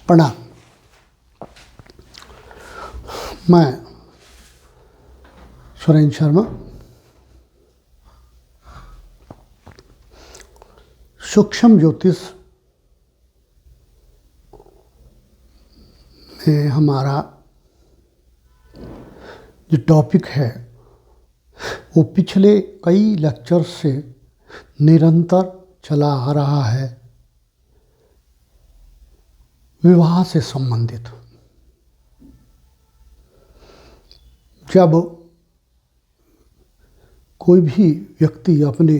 प्रणाम। मैं सुरेंद्र शर्मा सूक्ष्म ज्योतिष में हमारा जो टॉपिक है वो पिछले कई लेक्चर्स से निरंतर चला आ रहा है, विवाह से संबंधित। जब कोई भी व्यक्ति अपने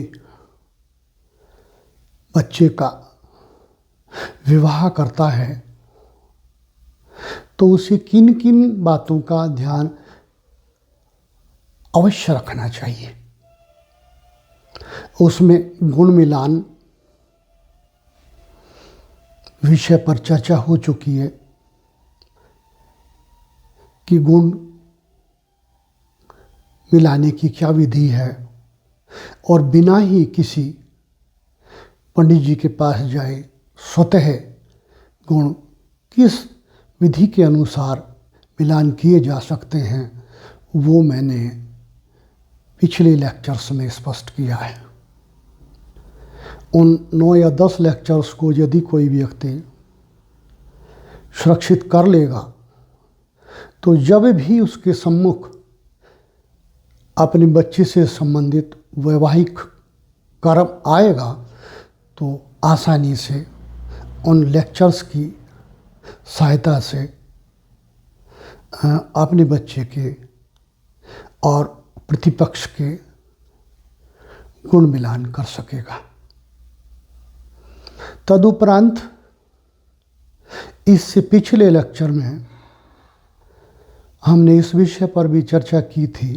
बच्चे का विवाह करता है तो उसे किन किन बातों का ध्यान अवश्य रखना चाहिए। उसमें गुण मिलान विषय पर चर्चा हो चुकी है कि गुण मिलाने की क्या विधि है और बिना ही किसी पंडित जी के पास जाए स्वतः गुण किस विधि के अनुसार मिलान किए जा सकते हैं, वो मैंने पिछले लेक्चर्स में स्पष्ट किया है। उन 9 या 10 लेक्चर्स को यदि कोई व्यक्ति सुरक्षित कर लेगा तो जब भी उसके सम्मुख अपने बच्चे से संबंधित वैवाहिक कर्म आएगा तो आसानी से उन लेक्चर्स की सहायता से अपने बच्चे के और प्रतिपक्ष के गुण मिलान कर सकेगा। तदुपरांत इससे पिछले लेक्चर में हमने इस विषय पर भी चर्चा की थी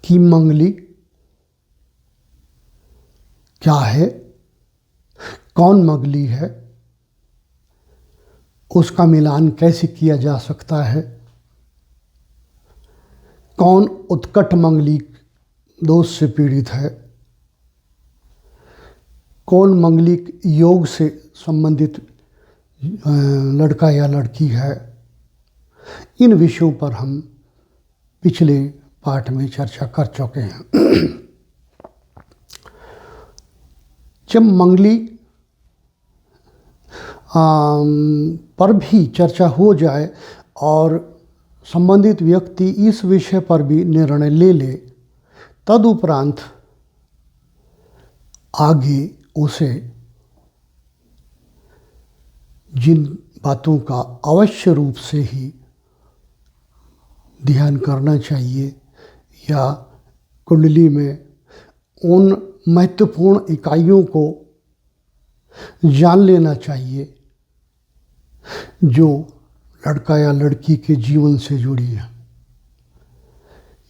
कि मंगली क्या है, कौन मंगली है, उसका मिलान कैसे किया जा सकता है, कौन उत्कट मंगली दोष से पीड़ित है, कौन मंगलिक योग से संबंधित लड़का या लड़की है। इन विषयों पर हम पिछले पाठ में चर्चा कर चुके हैं। जब मंगली पर भी चर्चा हो जाए और संबंधित व्यक्ति इस विषय पर भी निर्णय ले ले, तदुपरांत आगे उसे जिन बातों का अवश्य रूप से ही ध्यान करना चाहिए या कुंडली में उन महत्वपूर्ण इकाइयों को जान लेना चाहिए जो लड़का या लड़की के जीवन से जुड़ी है।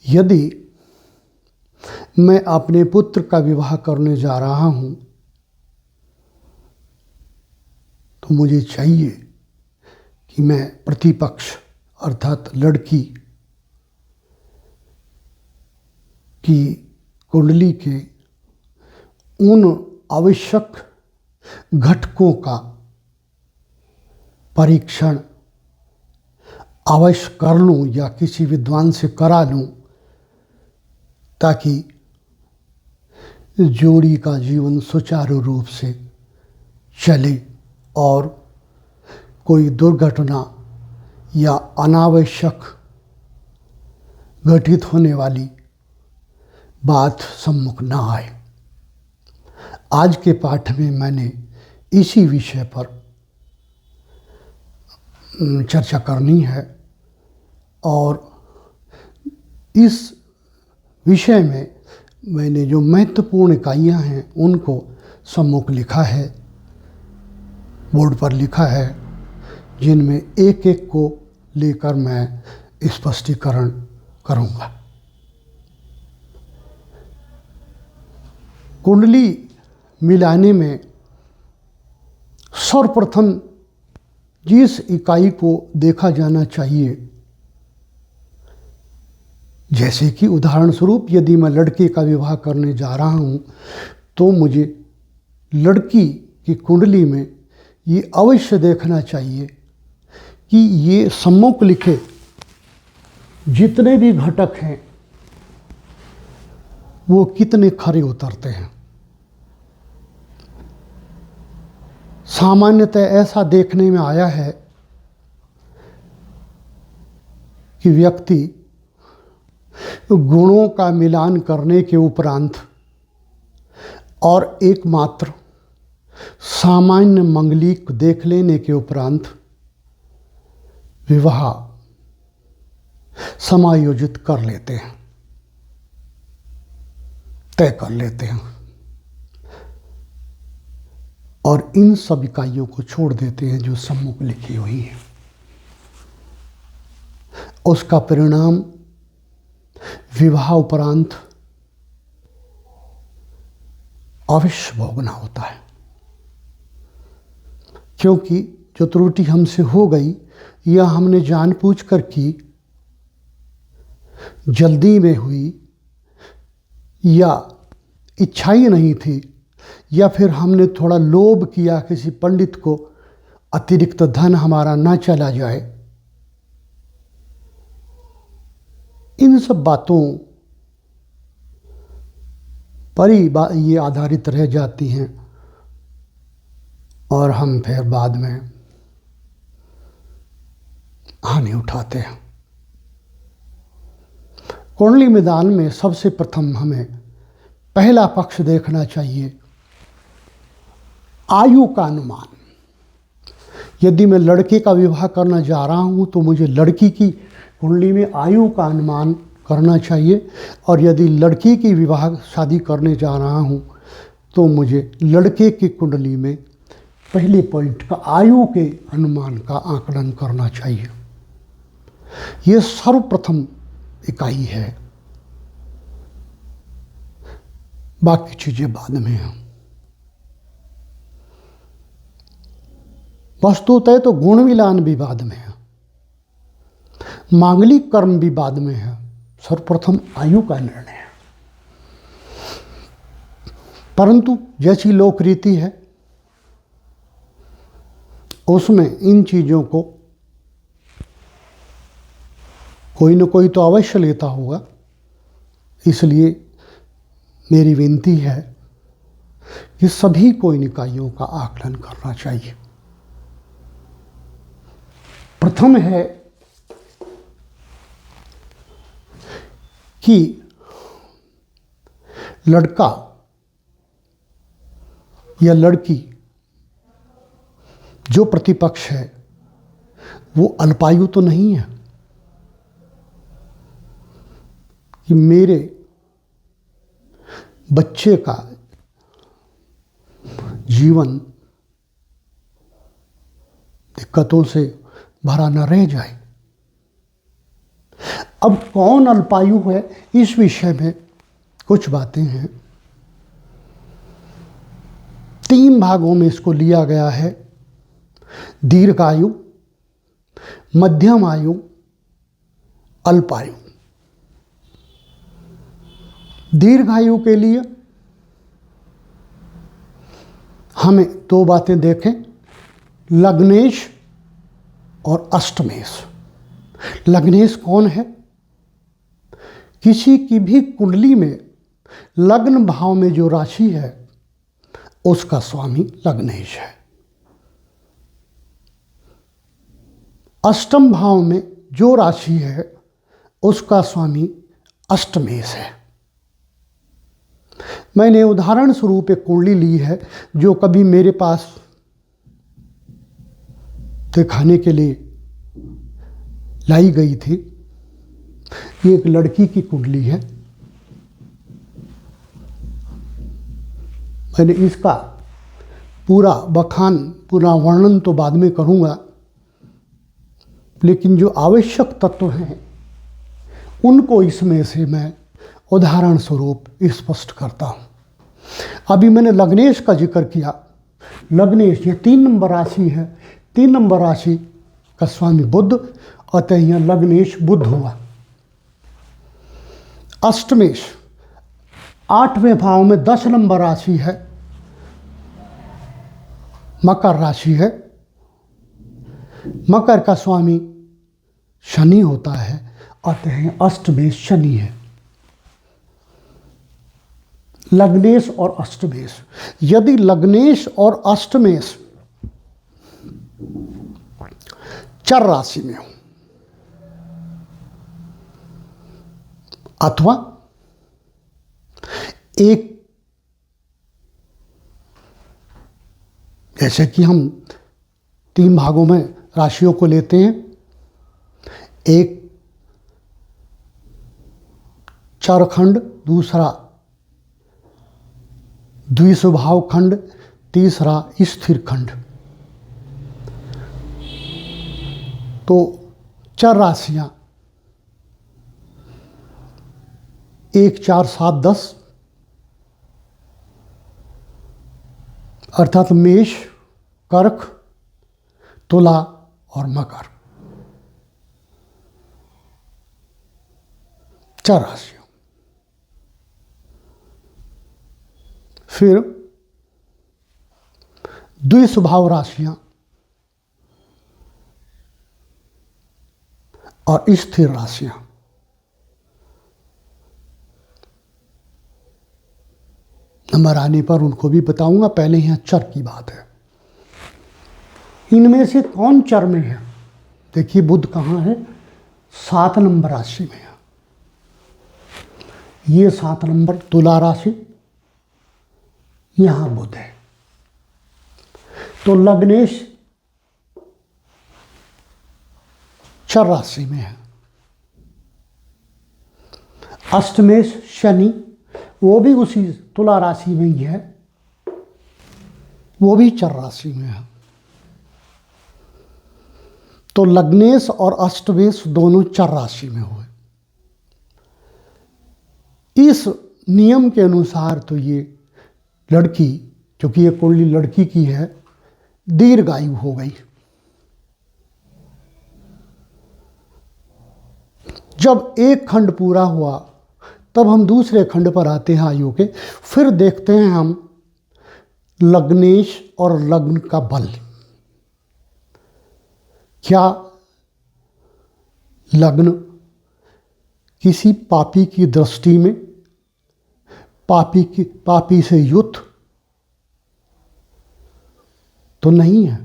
यदि मैं अपने पुत्र का विवाह करने जा रहा हूं तो मुझे चाहिए कि मैं प्रतिपक्ष अर्थात लड़की की कुंडली के उन आवश्यक घटकों का परीक्षण अवश्य कर लूं या किसी विद्वान से करा लूं ताकि जोड़ी का जीवन सुचारू रूप से चले और कोई दुर्घटना या अनावश्यक घटित होने वाली बात सम्मुख न आए। आज के पाठ में मैंने इसी विषय पर चर्चा करनी है और इस विषय में मैंने जो महत्वपूर्ण इकाइयाँ हैं उनको सम्मुख लिखा है, बोर्ड पर लिखा है, जिनमें एक एक को लेकर मैं स्पष्टीकरण करूँगा। कुंडली मिलाने में सर्वप्रथम जिस इकाई को देखा जाना चाहिए, जैसे कि उदाहरण स्वरूप यदि मैं लड़के का विवाह करने जा रहा हूँ तो मुझे लड़की की कुंडली में ये अवश्य देखना चाहिए कि ये सम्मुख लिखे जितने भी घटक हैं वो कितने खरे उतरते हैं। सामान्यतः ऐसा देखने में आया है कि व्यक्ति गुणों का मिलान करने के उपरांत और एकमात्र सामान्य मंगलिक देख लेने के उपरांत विवाह समायोजित कर लेते हैं, तय कर लेते हैं और इन सब इकाइयों को छोड़ देते हैं जो सम्मुख लिखी हुई है। उसका परिणाम विवाह उपरांत अवश्य भोगना होता है, क्योंकि जो त्रुटि हमसे हो गई या हमने जानबूझकर की, जल्दी में हुई या इच्छा ही नहीं थी, या फिर हमने थोड़ा लोभ किया किसी पंडित को अतिरिक्त धन हमारा ना चला जाए, इन सब बातों पर ही ये आधारित रह जाती हैं और हम फिर बाद में हानि उठाते हैं। कुंडली मैदान में सबसे प्रथम हमें पहला पक्ष देखना चाहिए आयु का अनुमान। यदि मैं लड़के का विवाह करना जा रहा हूं तो मुझे लड़की की कुंडली में आयु का अनुमान करना चाहिए, और यदि लड़की की विवाह शादी करने जा रहा हूं तो मुझे लड़के की कुंडली में पहले पॉइंट का आयु के अनुमान का आकलन करना चाहिए। यह सर्वप्रथम इकाई है, बाकी चीजें बाद में हैं। वस्तुतः तो गुण मिलान भी बाद में है, मांगलिक कर्म भी बाद में है, सर्वप्रथम आयु का निर्णय है। परंतु जैसी लोक रीति है उसमें इन चीजों को कोई न कोई तो अवश्य लेता होगा, इसलिए मेरी विनती है कि सभी को इन इकाइयों का आकलन करना चाहिए। प्रथम है कि लड़का या लड़की जो प्रतिपक्ष है वो अल्पायु तो नहीं है, कि मेरे बच्चे का जीवन दिक्कतों से भरा न रह जाए। अब कौन अल्पायु है, इस विषय में कुछ बातें हैं। 3 भागों में इसको लिया गया है: दीर्घायु, मध्यम आयु, अल्पायु। दीर्घायु के लिए हमें 2 बातें देखें, लग्नेश और अष्टमेश। लग्नेश कौन है? किसी की भी कुंडली में लग्न भाव में जो राशि है उसका स्वामी लग्नेश है। अष्टम भाव में जो राशि है उसका स्वामी अष्टमेश है। मैंने उदाहरण स्वरूप एक कुंडली ली है जो कभी मेरे पास दिखाने के लिए लाई गई थी। ये एक लड़की की कुंडली है। मैंने इसका पूरा बखान, पूरा वर्णन तो बाद में करूँगा, लेकिन जो आवश्यक तत्व हैं उनको इसमें से मैं उदाहरण स्वरूप स्पष्ट करता हूँ। अभी मैंने लग्नेश का जिक्र किया। लग्नेश ये 3 नंबर राशि है। 3 नंबर राशि का स्वामी बुध, अतः यहाँ लग्नेश बुध हुआ। अष्टमेश 8वें भाव में 10 नंबर राशि है, मकर राशि है। मकर का स्वामी शनि होता है, अतः हैं अष्टमेश शनि है। लग्नेश और अष्टमेश, यदि लग्नेश और अष्टमेश चर राशि में हो अथवा एक, जैसे कि हम 3 भागों में राशियों को लेते हैं, एक चरखंड, दूसरा द्विस्वभाव खंड, तीसरा स्थिर खंड। तो चर राशियां 1, 4, 7, 10 अर्थात मेष, कर्क, तुला और मकर, चर राशियां। फिर द्विस्वभाव राशियां और स्थिर राशियां। नंबर आने पर उनको भी बताऊंगा, पहले यहां चर की बात है। इनमें से कौन चर में है? देखिए बुध कहाँ है? 7 नंबर राशि में है। ये 7 नंबर तुला राशि, यहां बुध है। तो लग्नेश चर राशि में है, अष्टमेश शनि वो भी उसी तुला राशि में ही है, वो भी चर राशि में है। तो लग्नेश और अष्टमेश दोनों चर राशि में हुए। इस नियम के अनुसार तो ये लड़की, क्योंकि ये कुंडली लड़की की है, दीर्घायु हो गई। जब एक खंड पूरा हुआ तब हम दूसरे खंड पर आते हैं आयु के। फिर देखते हैं हम लग्नेश और लग्न का बल। क्या लग्न किसी पापी की दृष्टि में पापी से युक्त तो नहीं है।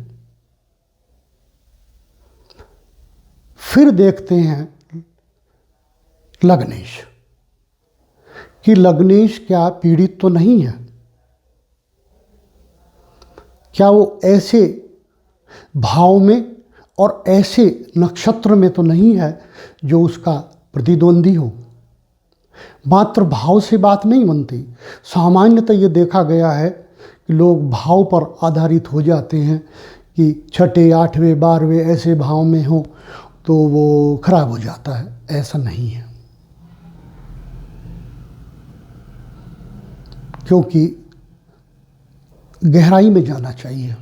फिर देखते हैं लग्नेश कि लग्नेश क्या पीड़ित तो नहीं है, क्या वो ऐसे भाव में और ऐसे नक्षत्र में तो नहीं है जो उसका प्रतिद्वंदी हो। मात्र भाव से बात नहीं बनती। सामान्यतः ये देखा गया है कि लोग भाव पर आधारित हो जाते हैं कि 6, 8वें 12वें ऐसे भाव में हो तो वो खराब हो जाता है। ऐसा नहीं है, क्योंकि गहराई में जाना चाहिए।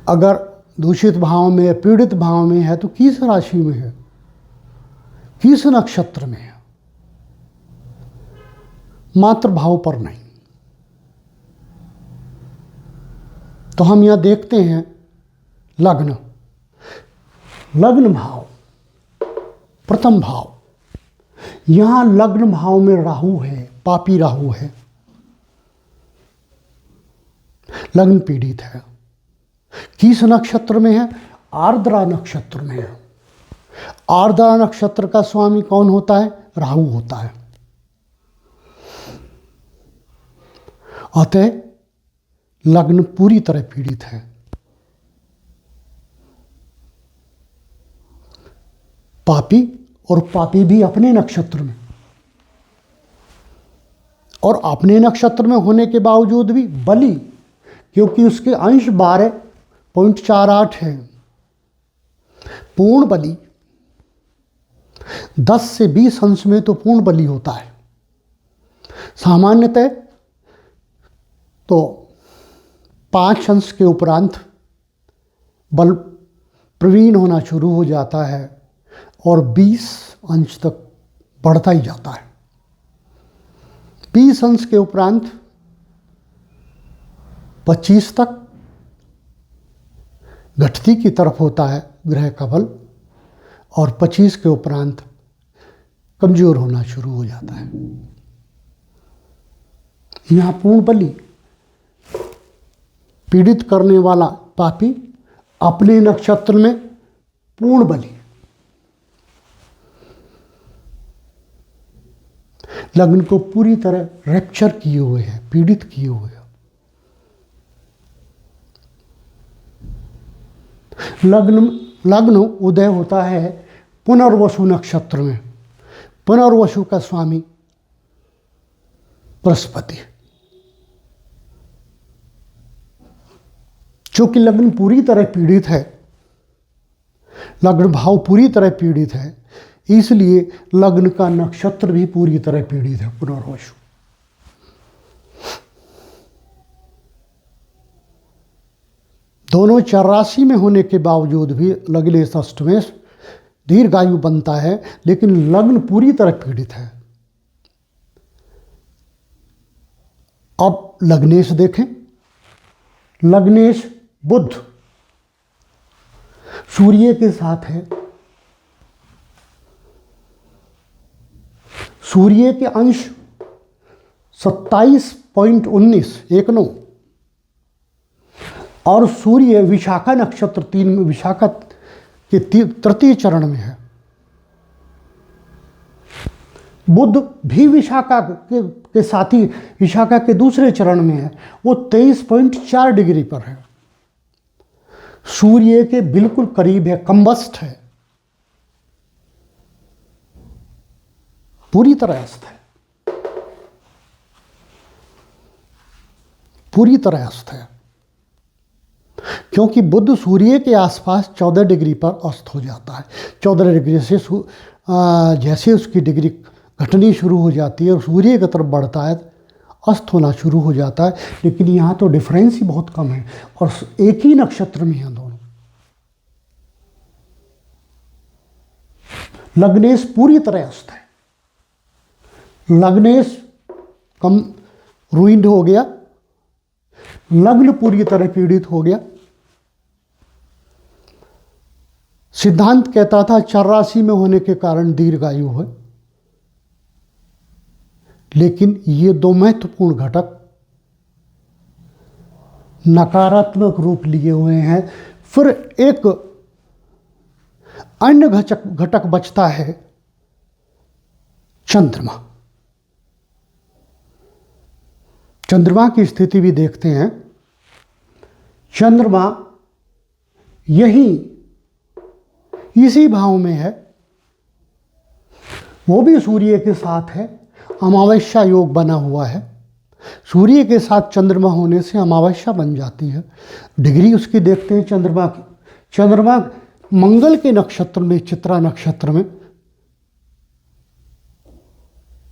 अगर दूषित भाव में, पीड़ित भाव में है तो किस राशि में है, किस नक्षत्र में है, मात्र भाव पर नहीं। तो हम यहां देखते हैं लग्न भाव, प्रथम भाव। यहां लग्न भाव में राहु है, पापी राहु है, लग्न पीड़ित है। किस नक्षत्र में है? आर्द्रा नक्षत्र में है। आर्द्रा नक्षत्र का स्वामी कौन होता है? राहु होता है। अतः लग्न पूरी तरह पीड़ित है। पापी, और पापी भी अपने नक्षत्र में, और अपने नक्षत्र में होने के बावजूद भी बली, क्योंकि उसके अंश 12.48 है। पूर्ण बली 10 से 20 अंश में तो पूर्ण बली होता है। सामान्यतः तो 5 अंश के उपरांत बल प्रवीण होना शुरू हो जाता है और 20 अंश तक बढ़ता ही जाता है। 20 अंश के उपरांत 25 तक, घटती की तरफ होता है ग्रह का बल, और 25 के उपरांत कमजोर होना शुरू हो जाता है। यहाँ पूर्ण बली, पीड़ित करने वाला पापी अपने नक्षत्र में पूर्ण बली, लग्न को पूरी तरह रैप्चर किए हुए है, पीड़ित किए हुए है। लग्न उदय होता है पुनर्वसु नक्षत्र में। पुनर्वसु का स्वामी बृहस्पति, चूंकि लग्न पूरी तरह पीड़ित है, लग्न भाव पूरी तरह पीड़ित है, इसलिए लग्न का नक्षत्र भी पूरी तरह पीड़ित है, पुनर्वसु। दोनों चर राशि में होने के बावजूद भी लग्नेश अष्टमेश दीर्घायु बनता है, लेकिन लग्न पूरी तरह पीड़ित है। अब लग्नेश देखें। लग्नेश बुध सूर्य के साथ है। सूर्य के अंश 27.19 और सूर्य विशाखा नक्षत्र 3 में, विशाखा के तृतीय चरण में है। बुध भी विशाखा के साथ ही विशाखा के दूसरे चरण में है, वो 23.4 डिग्री पर है, सूर्य के बिल्कुल करीब है, कंबस्ट है, पूरी तरह अस्त है, पूरी तरह अस्त है, क्योंकि बुध सूर्य के आसपास 14 डिग्री पर अस्त हो जाता है। 14 डिग्री से जैसे उसकी डिग्री घटनी शुरू हो जाती है और सूर्य की तरफ बढ़ता है, अस्त होना शुरू हो जाता है। लेकिन यहाँ तो डिफरेंस ही बहुत कम है और एक ही नक्षत्र में हैं दोनों। लग्नेश पूरी तरह अस्त है। लग्नेश कम रुइंड हो गया, लग्न पूरी तरह पीड़ित हो गया। सिद्धांत कहता था चर राशि में होने के कारण दीर्घायु है, लेकिन ये दो महत्वपूर्ण घटक नकारात्मक रूप लिए हुए हैं। फिर एक अन्य घटक बचता है, चंद्रमा। चंद्रमा की स्थिति भी देखते हैं। चंद्रमा यही इसी भाव में है, वो भी सूर्य के साथ है, अमावस्या योग बना हुआ है। सूर्य के साथ चंद्रमा होने से अमावस्या बन जाती है। डिग्री उसकी देखते हैं चंद्रमा की। चंद्रमा मंगल के नक्षत्र में, चित्रा नक्षत्र में,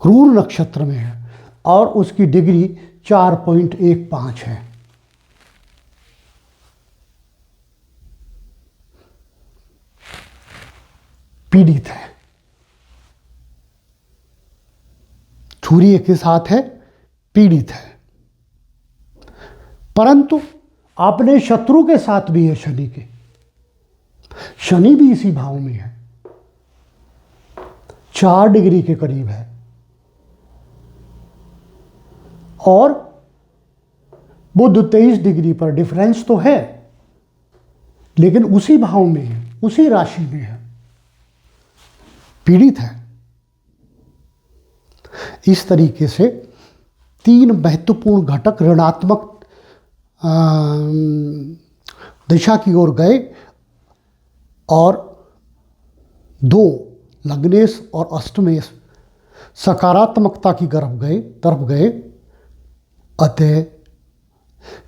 क्रूर नक्षत्र में है और उसकी डिग्री 4.15 है। पीड़ित है, सूर्य के साथ है, पीड़ित है। परंतु अपने शत्रु के साथ भी है शनि के। शनि भी इसी भाव में है, 4 डिग्री के करीब है और बुध 23 डिग्री पर। डिफरेंस तो है, लेकिन उसी भाव में है, उसी राशि में है, पीड़ित है। इस तरीके से 3 महत्वपूर्ण घटक ऋणात्मक दिशा की ओर गए और 2 लग्नेश और अष्टमेश सकारात्मकता की तरफ गए। अतः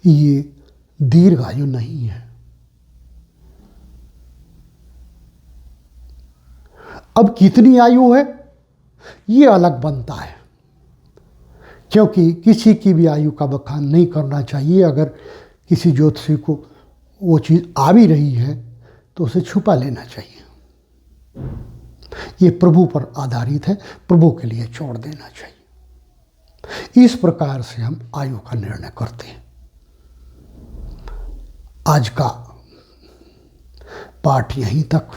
ये दीर्घायु नहीं है। अब कितनी आयु है ये अलग बनता है, क्योंकि किसी की भी आयु का बखान नहीं करना चाहिए। अगर किसी ज्योतिषी को वो चीज़ आ भी रही है तो उसे छुपा लेना चाहिए। ये प्रभु पर आधारित है, प्रभु के लिए छोड़ देना चाहिए। इस प्रकार से हम आयु का निर्णय करते हैं। आज का पाठ यहीं तक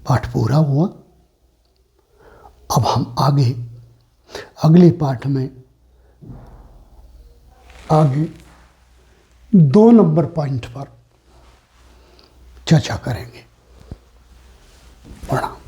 पाठ पूरा हुआ। अब हम आगे अगले पाठ में आगे 2 नंबर पॉइंट पर चर्चा करेंगे। प्रणाम।